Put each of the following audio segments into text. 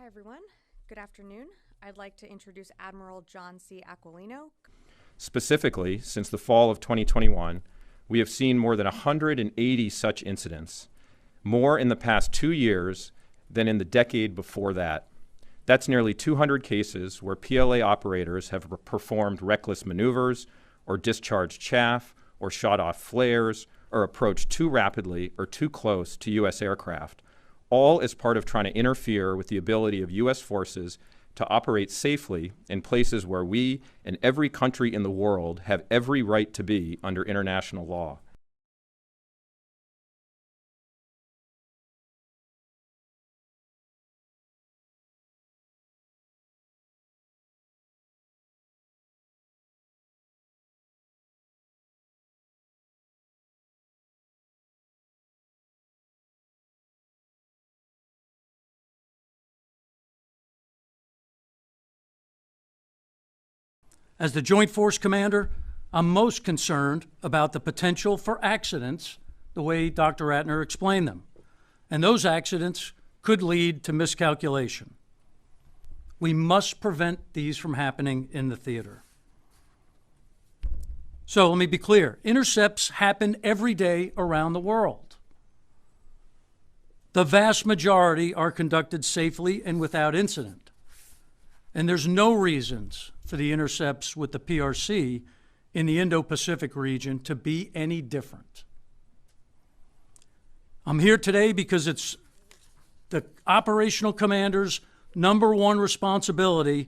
Hi, everyone. Good afternoon. I'd like to introduce Admiral John C. Aquilino. Specifically, since the fall of 2021, we have seen more than 180 such incidents, more in the past 2 years than in the decade before that. That's nearly 200 cases where PLA operators have performed reckless maneuvers or discharged chaff or shot off flares or approached too rapidly or too close to U.S. aircraft, all as part of trying to interfere with the ability of U.S. forces to operate safely in places where we and every country in the world have every right to be under international law. As the Joint Force Commander, I'm most concerned about the potential for accidents, the way Dr. Ratner explained them. And those accidents could lead to miscalculation. We must prevent these from happening in the theater. So let me be clear. Intercepts happen every day around the world. The vast majority are conducted safely and without incident. And there's no reasons for the intercepts with the PRC in the Indo-Pacific region to be any different. I'm here today because it's the operational commander's #1 responsibility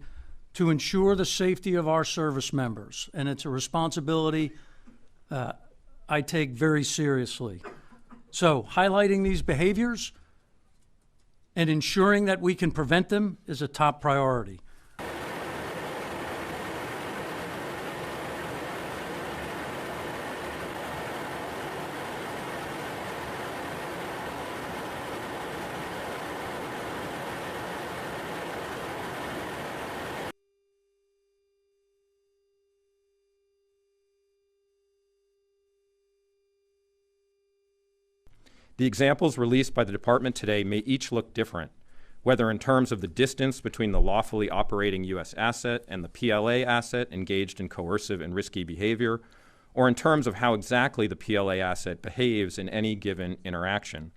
to ensure the safety of our service members, and it's a responsibility I take very seriously. So highlighting these behaviors and ensuring that we can prevent them is a top priority. The examples released by the Department today may each look different, whether in terms of the distance between the lawfully operating U.S. asset and the PLA asset engaged in coercive and risky behavior, or in terms of how exactly the PLA asset behaves in any given interaction.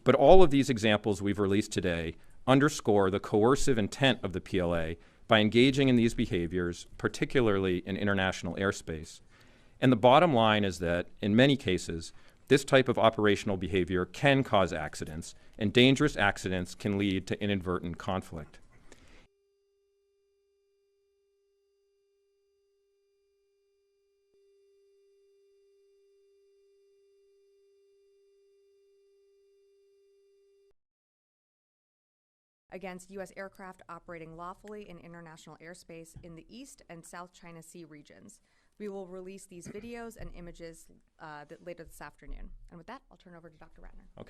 But all of these examples we've released today underscore the coercive intent of the PLA by engaging in these behaviors, particularly in international airspace. And the bottom line is that, in many cases, this type of operational behavior can cause accidents, and dangerous accidents can lead to inadvertent conflict. Against U.S. aircraft operating lawfully in international airspace in the East and South China Sea regions. We will release these videos and images later this afternoon. And with that, I'll turn over to Dr. Ratner. Okay.